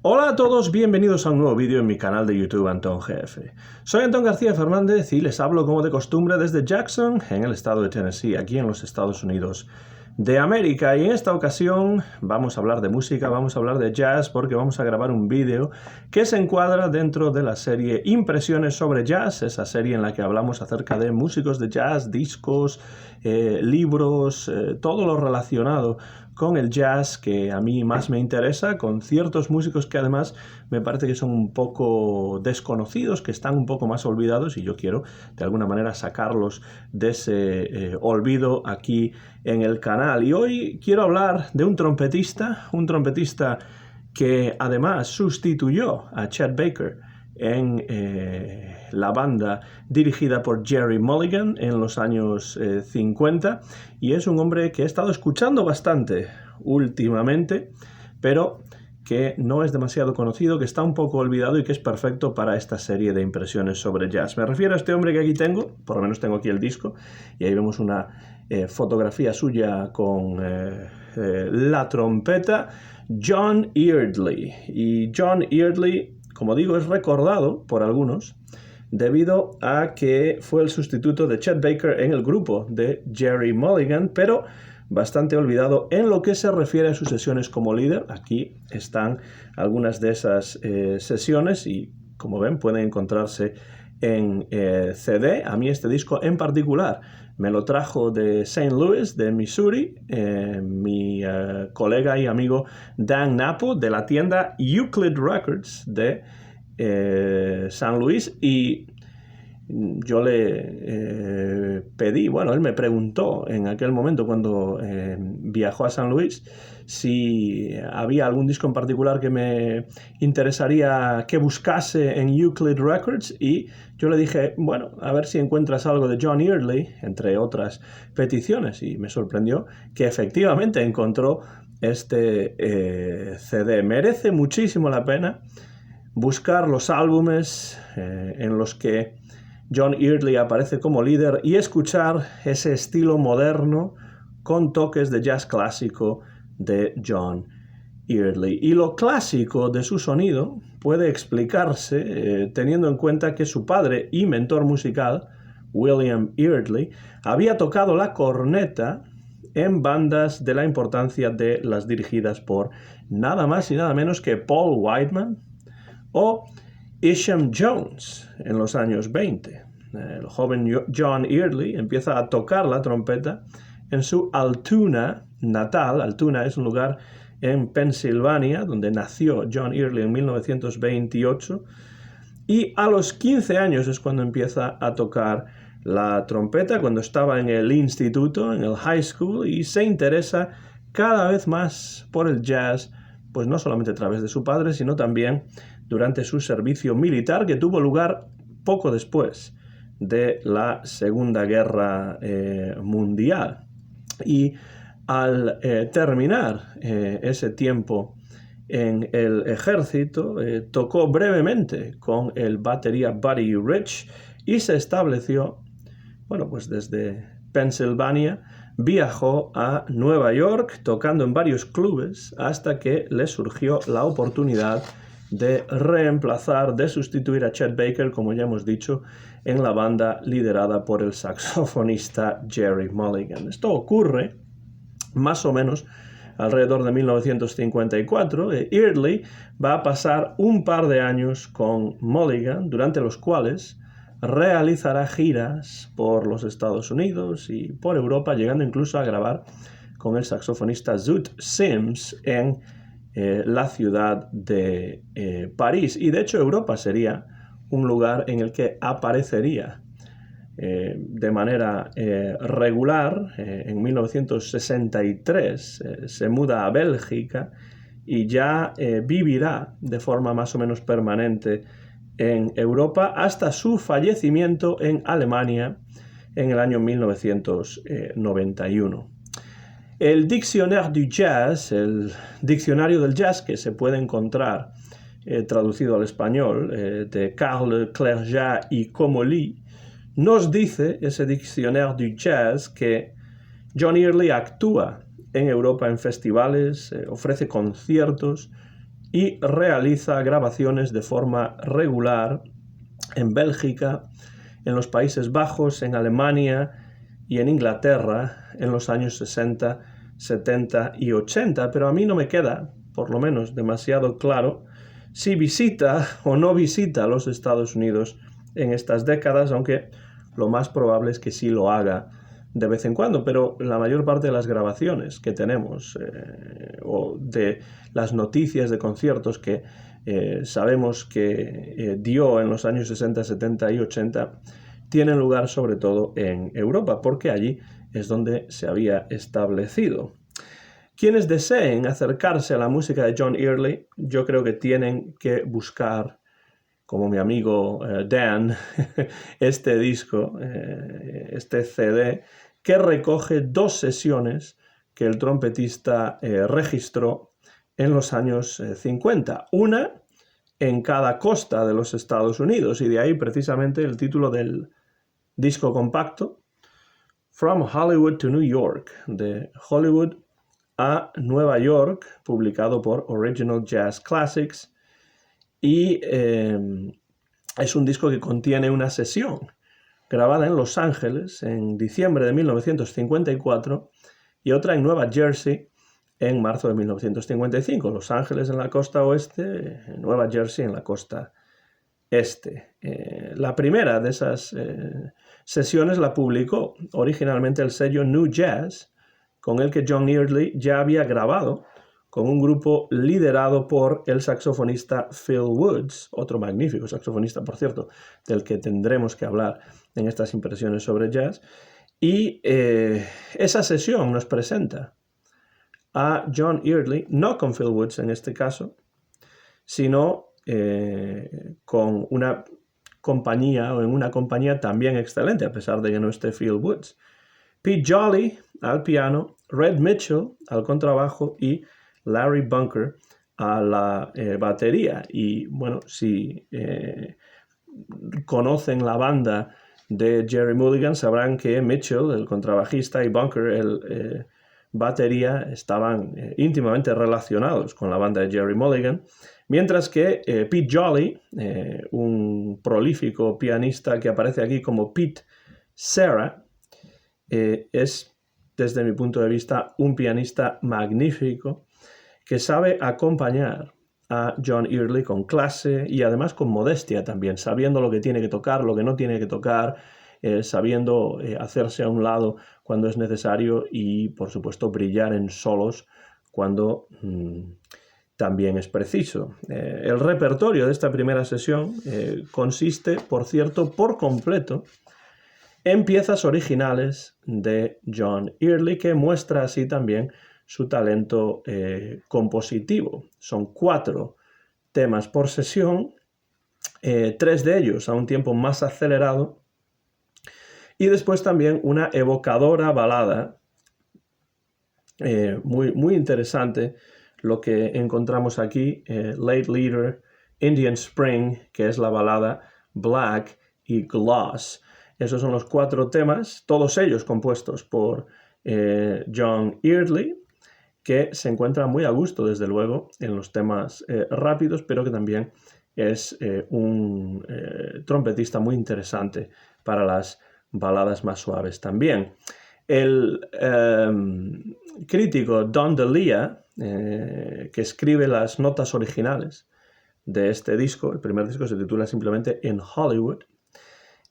Hola a todos, bienvenidos a un nuevo vídeo en mi canal de YouTube Antón GF. Soy Antón García Fernández y les hablo como de costumbre desde Jackson, en el estado de Tennessee, aquí en los Estados Unidos de América. Y en esta ocasión vamos a hablar de música, vamos a hablar de jazz, porque vamos a grabar un vídeo que se encuadra dentro de la serie Impresiones sobre Jazz, esa serie en la que hablamos acerca de músicos de jazz, discos, libros, todo lo relacionado con el jazz que a mí más me interesa, con ciertos músicos que además me parece que son un poco desconocidos, que están un poco más olvidados y yo quiero de alguna manera sacarlos de ese olvido aquí en el canal. Y hoy quiero hablar de un trompetista que además sustituyó a Chet Baker en la banda dirigida por Gerry Mulligan en los años 50, y es un hombre que he estado escuchando bastante últimamente, pero que no es demasiado conocido, que está un poco olvidado y que es perfecto para esta serie de impresiones sobre jazz. Me refiero a este hombre que aquí tengo, por lo menos tengo aquí el disco, y ahí vemos una fotografía suya con la trompeta, John Eardley. Y John Eardley, como digo, es recordado por algunos debido a que fue el sustituto de Chet Baker en el grupo de Gerry Mulligan, pero bastante olvidado en lo que se refiere a sus sesiones como líder. Aquí están algunas de esas sesiones y, como ven, pueden encontrarse en CD. A mí este disco en particular me lo trajo de St. Louis, de Missouri, mi colega y amigo Dan Napo, de la tienda Euclid Records de San Luis, y yo le pedí, bueno, él me preguntó en aquel momento cuando viajó a San Luis si había algún disco en particular que me interesaría que buscase en Euclid Records, y yo le dije, bueno, a ver si encuentras algo de John Eardley, entre otras peticiones, y me sorprendió que efectivamente encontró este CD. Merece muchísimo la pena buscar los álbumes en los que John Eardley aparece como líder y escuchar ese estilo moderno con toques de jazz clásico de John Eardley. Y lo clásico de su sonido puede explicarse teniendo en cuenta que su padre y mentor musical, William Eardley, había tocado la corneta en bandas de la importancia de las dirigidas por nada más y nada menos que Paul Whiteman o Isham Jones en los años 20. El joven John Eardley empieza a tocar la trompeta en su Altoona natal. Altoona es un lugar en Pensilvania donde nació John Eardley en 1928, y a los 15 años es cuando empieza a tocar la trompeta, cuando estaba en el instituto, en el high school, y se interesa cada vez más por el jazz, pues no solamente a través de su padre, sino también durante su servicio militar, que tuvo lugar poco después de la Segunda Guerra Mundial. Y al terminar ese tiempo en el ejército, tocó brevemente con el batería Buddy Rich y se estableció, bueno, pues desde Pensilvania viajó a Nueva York tocando en varios clubes hasta que le surgió la oportunidad de reemplazar, de sustituir a Chet Baker, como ya hemos dicho, en la banda liderada por el saxofonista Gerry Mulligan. Esto ocurre más o menos alrededor de 1954. Eardley va a pasar un par de años con Mulligan, durante los cuales realizará giras por los Estados Unidos y por Europa, llegando incluso a grabar con el saxofonista Zoot Sims en la ciudad de París. Y de hecho Europa sería un lugar en el que aparecería de manera regular. En 1963 se muda a Bélgica y ya vivirá de forma más o menos permanente en Europa hasta su fallecimiento en Alemania en el año 1991. El Dictionnaire du Jazz, el diccionario del jazz que se puede encontrar traducido al español, de Carl Clerjat y Comolli, nos dice, ese Dictionnaire du Jazz, que John Eardley actúa en Europa en festivales, ofrece conciertos y realiza grabaciones de forma regular en Bélgica, en los Países Bajos, en Alemania y en Inglaterra en los años 60, 70 y 80, pero a mí no me queda, por lo menos, demasiado claro si visita o no visita los Estados Unidos en estas décadas, aunque lo más probable es que sí lo haga de vez en cuando, pero la mayor parte de las grabaciones que tenemos o de las noticias de conciertos que sabemos que dio en los años 60, 70 y 80 tienen lugar sobre todo en Europa, porque allí es donde se había establecido. Quienes deseen acercarse a la música de John Early, yo creo que tienen que buscar, como mi amigo Dan, este disco, este CD, que recoge 2 sesiones que el trompetista registró en los años 50. Una en cada costa de los Estados Unidos, y de ahí precisamente el título del disco compacto, From Hollywood to New York, de Hollywood a Nueva York, publicado por Original Jazz Classics, y es un disco que contiene una sesión grabada en Los Ángeles en diciembre de 1954 y otra en Nueva Jersey en marzo de 1955. Los Ángeles en la costa oeste, Nueva Jersey en la costa este. La primera de esas sesiones la publicó originalmente el sello New Jazz, con el que John Early ya había grabado con un grupo liderado por el saxofonista Phil Woods, otro magnífico saxofonista, por cierto, del que tendremos que hablar en estas impresiones sobre jazz. Y esa sesión nos presenta a John Early, no con Phil Woods en este caso, sino con una compañía, o en una compañía también excelente, a pesar de que no esté Phil Woods. Pete Jolly al piano, Red Mitchell al contrabajo y Larry Bunker a la batería. Y bueno, si conocen la banda de Jerry Mulligan, sabrán que Mitchell, el contrabajista, y Bunker, el batería, estaban íntimamente relacionados con la banda de Jerry Mulligan, mientras que Pete Jolly, un prolífico pianista que aparece aquí como Pete Serra, es, desde mi punto de vista, un pianista magnífico que sabe acompañar a John Early con clase y además con modestia también, sabiendo lo que tiene que tocar, lo que no tiene que tocar, sabiendo hacerse a un lado cuando es necesario y, por supuesto, brillar en solos cuando también es preciso. El repertorio de esta primera sesión consiste, por cierto, por completo en piezas originales de John Early, que muestra así también su talento compositivo. Son 4 temas por sesión, 3 de ellos a un tiempo más acelerado, y después también una evocadora balada, muy interesante lo que encontramos aquí, Late Leader, Indian Spring, que es la balada Black, y Gloss. Esos son los 4 temas, todos ellos compuestos por John Early, que se encuentra muy a gusto, desde luego, en los temas rápidos, pero que también es un trompetista muy interesante para las baladas más suaves también. El crítico Don DeLea, que escribe las notas originales de este disco, el primer disco se titula simplemente In Hollywood,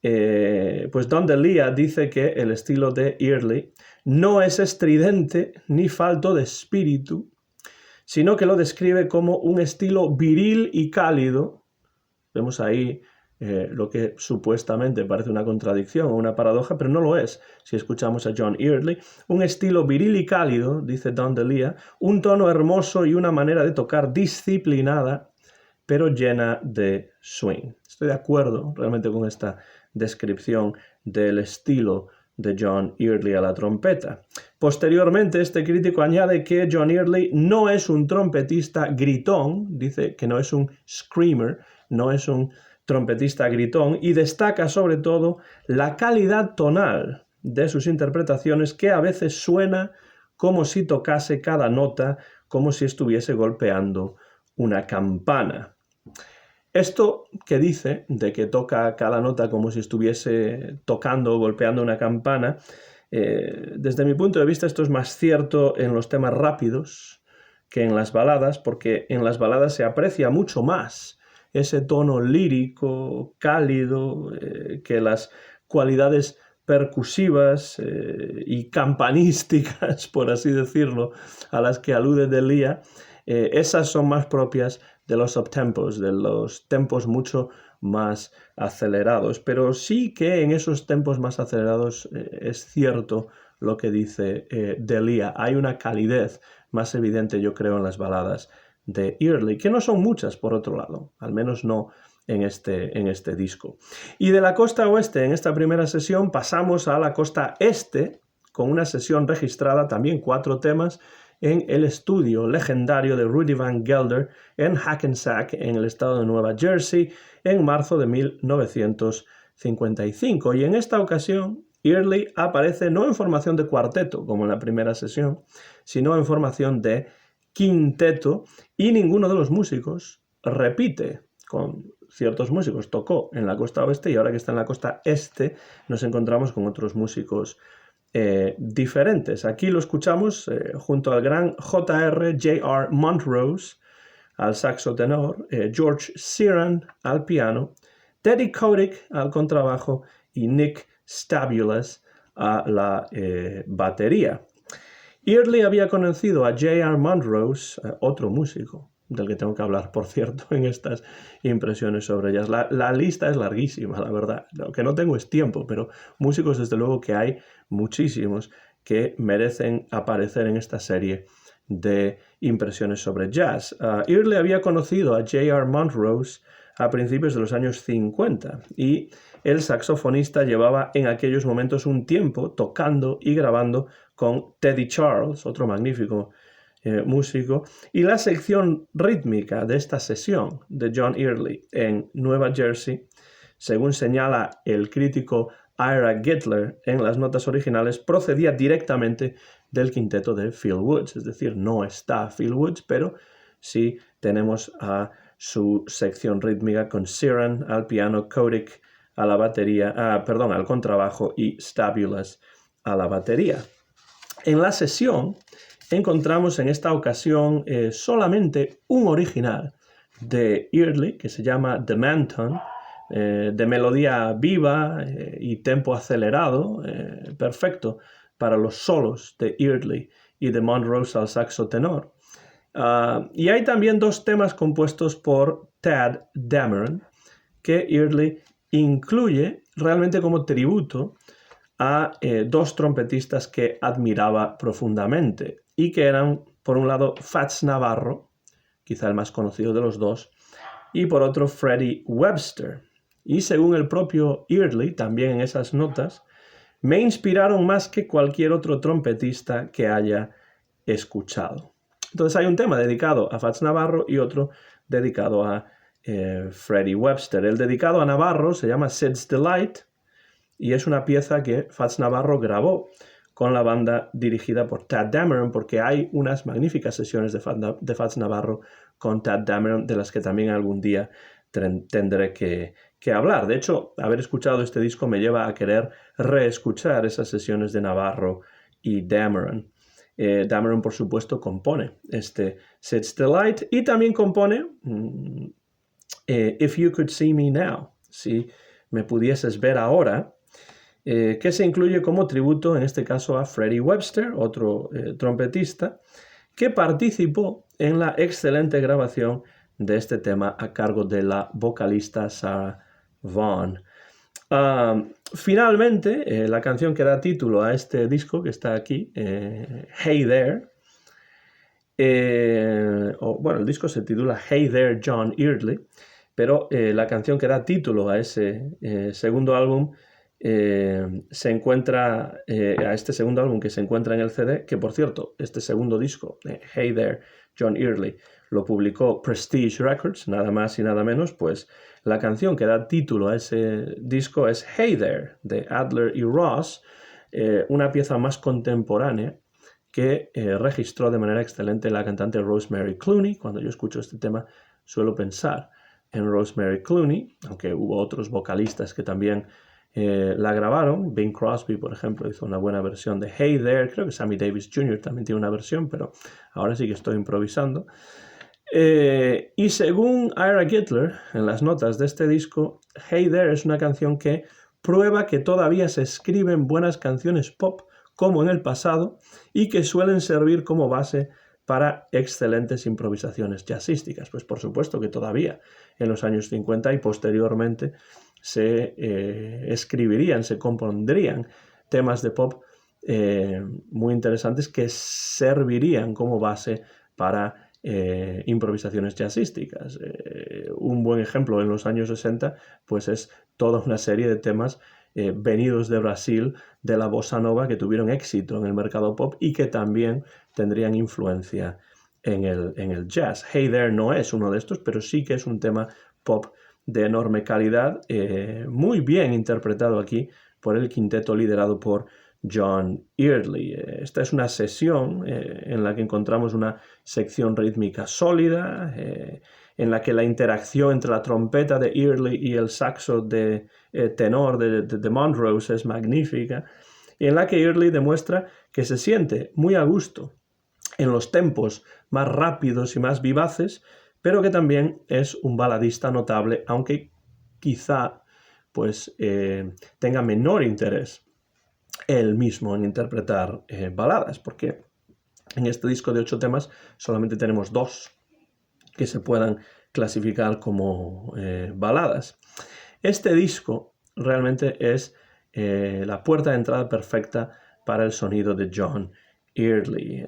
pues Don DeLea dice que el estilo de Early no es estridente ni falto de espíritu, sino que lo describe como un estilo viril y cálido. Vemos ahí lo que supuestamente parece una contradicción o una paradoja, pero no lo es si escuchamos a John Early. Un estilo viril y cálido, dice Don DeLea, un tono hermoso y una manera de tocar disciplinada, pero llena de swing. Estoy de acuerdo realmente con esta descripción del estilo de John Early a la trompeta. Posteriormente, este crítico añade que John Early no es un trompetista gritón, dice que no es un screamer, no es un trompetista gritón, y destaca sobre todo la calidad tonal de sus interpretaciones, que a veces suena como si tocase cada nota, como si estuviese golpeando una campana. Esto que dice, de que toca cada nota como si estuviese tocando o golpeando una campana, desde mi punto de vista esto es más cierto en los temas rápidos que en las baladas, porque en las baladas se aprecia mucho más ese tono lírico, cálido, que las cualidades percusivas y campanísticas, por así decirlo, a las que alude Delia, esas son más propias de los uptempos, de los tempos mucho más acelerados. Pero sí que en esos tempos más acelerados es cierto lo que dice Delia. Hay una calidez más evidente, yo creo, en las baladas de Early, que no son muchas, por otro lado, al menos no en este disco. Y de la costa oeste, en esta primera sesión, pasamos a la costa este, con una sesión registrada, también 4 temas, en el estudio legendario de Rudy Van Gelder en Hackensack, en el estado de Nueva Jersey, en marzo de 1955. Y en esta ocasión, Early aparece no en formación de cuarteto, como en la primera sesión, sino en formación de quinteto, y ninguno de los músicos repite con ciertos músicos. Tocó en la costa oeste y ahora que está en la costa este nos encontramos con otros músicos diferentes. Aquí lo escuchamos junto al gran J.R. Montrose al saxo tenor, George Sheeran al piano, Teddy Kotick al contrabajo y Nick Stabulas a la batería. Early había conocido a J.R. Montrose, otro músico, del que tengo que hablar, por cierto, en estas impresiones sobre jazz. La lista es larguísima, la verdad. Lo que no tengo es tiempo, pero músicos, desde luego, que hay muchísimos que merecen aparecer en esta serie de impresiones sobre jazz. Early había conocido a J.R. Montrose a principios de los años 50 y el saxofonista llevaba en aquellos momentos un tiempo tocando y grabando con Teddy Charles, otro magnífico músico, y la sección rítmica de esta sesión de John Early en Nueva Jersey, según señala el crítico Ira Gittler en las notas originales, procedía directamente del quinteto de Phil Woods, es decir, no está Phil Woods, pero sí tenemos a su sección rítmica con Sheeran al piano, Kotick a la batería, al contrabajo y Stabulas a la batería. En la sesión encontramos en esta ocasión solamente un original de Early que se llama The Man-Ton, de melodía viva y tempo acelerado, perfecto para los solos de Early y de Montrose al saxo tenor. Y hay también 2 temas compuestos por Tadd Dameron que Early incluye realmente como tributo a 2 trompetistas que admiraba profundamente y que eran, por un lado, Fats Navarro, quizá el más conocido de los 2, y por otro Freddie Webster. Y según el propio Early, también en esas notas, me inspiraron más que cualquier otro trompetista que haya escuchado. Entonces hay un tema dedicado a Fats Navarro y otro dedicado a Freddie Webster. El dedicado a Navarro se llama Sid's Delight y es una pieza que Fats Navarro grabó con la banda dirigida por Tadd Dameron, porque hay unas magníficas sesiones de Fats Navarro con Tadd Dameron, de las que también algún día tendré que hablar. De hecho, haber escuchado este disco me lleva a querer reescuchar esas sesiones de Navarro y Dameron. Dameron, por supuesto, compone este Sid's Delight y también compone If You Could See Me Now, si me pudieses ver ahora, que se incluye como tributo, en este caso, a Freddie Webster, otro trompetista, que participó en la excelente grabación de este tema a cargo de la vocalista Sarah Vaughan. Finalmente, la canción que da título a este disco que está aquí, Hey There, el disco se titula Hey There, John Early, pero la canción que da título a ese segundo álbum se encuentra a este segundo álbum que se encuentra en el CD, que por cierto, este segundo disco, Hey There, John Early, lo publicó Prestige Records, nada más y nada menos. Pues la canción que da título a ese disco es Hey There, de Adler y Ross, una pieza más contemporánea que registró de manera excelente la cantante Rosemary Clooney. Cuando yo escucho este tema suelo pensar en Rosemary Clooney, aunque hubo otros vocalistas que también la grabaron. Bing Crosby, por ejemplo, hizo una buena versión de Hey There. Creo que Sammy Davis Jr. también tiene una versión, pero ahora sí que estoy improvisando. Y según Ira Gitler, en las notas de este disco, Hey There es una canción que prueba que todavía se escriben buenas canciones pop como en el pasado y que suelen servir como base para excelentes improvisaciones jazzísticas. Pues por supuesto que todavía en los años 50 y posteriormente se escribirían, se compondrían temas de pop muy interesantes que servirían como base para improvisaciones jazzísticas. Un buen ejemplo en los años 60 pues es toda una serie de temas venidos de Brasil, de la bossa nova, que tuvieron éxito en el mercado pop y que también tendrían influencia en el jazz. Hey There no es uno de estos, pero sí que es un tema pop de enorme calidad, muy bien interpretado aquí por el quinteto liderado por John Early. Esta es una sesión en la que encontramos una sección rítmica sólida, en la que la interacción entre la trompeta de Early y el saxo de tenor de Montrose es magnífica, y en la que Early demuestra que se siente muy a gusto en los tempos más rápidos y más vivaces, pero que también es un baladista notable, aunque quizá pues, tenga menor interés él mismo en interpretar baladas, porque en este disco de 8 temas solamente tenemos 2 que se puedan clasificar como baladas. Este disco realmente es la puerta de entrada perfecta para el sonido de John Early.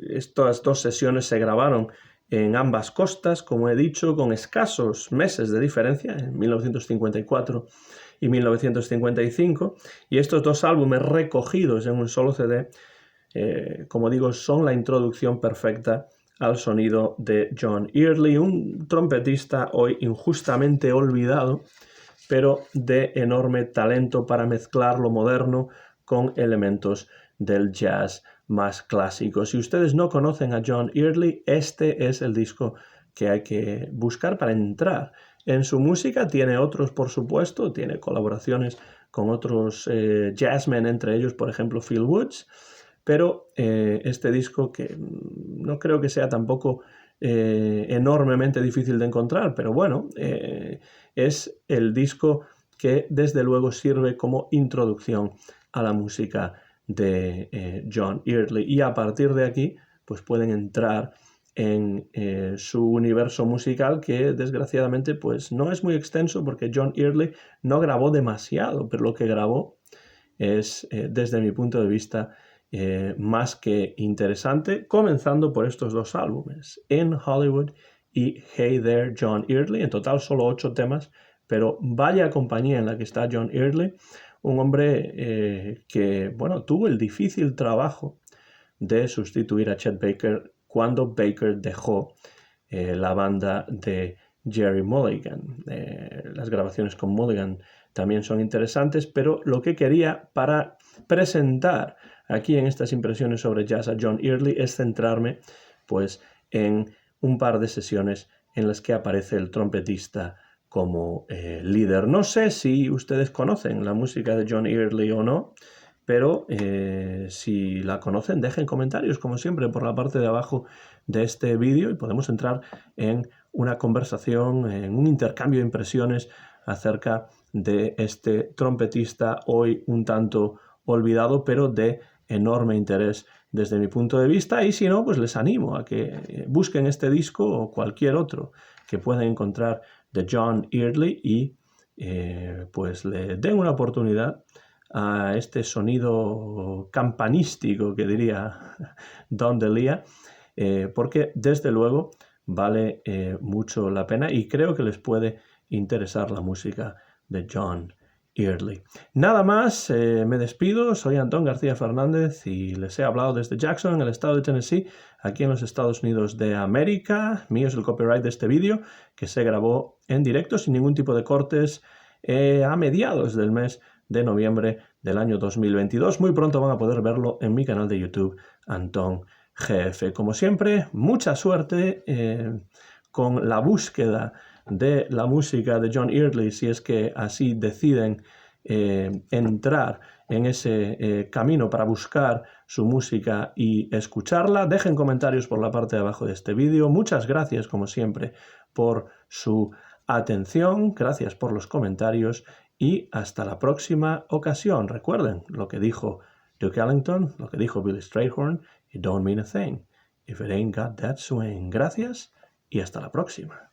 Estas 2 sesiones se grabaron en ambas costas, como he dicho, con escasos meses de diferencia, en 1954 y 1955, y estos 2 álbumes recogidos en un solo CD, como digo, son la introducción perfecta al sonido de John Early, un trompetista hoy injustamente olvidado, pero de enorme talento para mezclar lo moderno con elementos del jazz más clásico. Si ustedes no conocen a John Early, este es el disco que hay que buscar para entrar en su música. Tiene otros, por supuesto, tiene colaboraciones con otros jazzmen, entre ellos, por ejemplo, Phil Woods, pero este disco, que no creo que sea tampoco enormemente difícil de encontrar, pero bueno, es el disco que desde luego sirve como introducción a la música de John Early, y a partir de aquí pues pueden entrar en su universo musical, que desgraciadamente pues no es muy extenso, porque John Early no grabó demasiado, pero lo que grabó es desde mi punto de vista más que interesante, comenzando por estos 2 álbumes, In Hollywood y Hey There, John Early. En total solo 8 temas, pero vaya compañía en la que está John Early, un hombre que, bueno, tuvo el difícil trabajo de sustituir a Chet Baker cuando Baker dejó la banda de Jerry Mulligan. Las grabaciones con Mulligan también son interesantes, pero lo que quería para presentar aquí en estas impresiones sobre jazz a John Early es centrarme pues en un par de sesiones en las que aparece el trompetista como líder. No sé si ustedes conocen la música de John Early o no, pero si la conocen, dejen comentarios, como siempre, por la parte de abajo de este vídeo, y podemos entrar en una conversación, en un intercambio de impresiones acerca de este trompetista hoy un tanto olvidado, pero de enorme interés desde mi punto de vista. Y si no, pues les animo a que busquen este disco o cualquier otro que puedan encontrar de John Early y pues le den una oportunidad a este sonido campanístico, que diría Don DeLea, porque desde luego vale mucho la pena, y creo que les puede interesar la música de John Early. Nada más, me despido. Soy Antón García Fernández y les he hablado desde Jackson, en el estado de Tennessee, aquí en los Estados Unidos de América. Mío es el copyright de este vídeo, que se grabó en directo sin ningún tipo de cortes a mediados del mes de noviembre del año 2022. Muy pronto van a poder verlo en mi canal de YouTube, Antón GF. Como siempre, mucha suerte con la búsqueda de la música de John Eardley, si es que así deciden entrar en ese camino para buscar su música y escucharla. Dejen comentarios por la parte de abajo de este vídeo. Muchas gracias, como siempre, por su atención. Gracias por los comentarios y hasta la próxima ocasión. Recuerden lo que dijo Duke Ellington, lo que dijo Billy Strayhorn: "It don't mean a thing if it ain't got that swing". Gracias y hasta la próxima.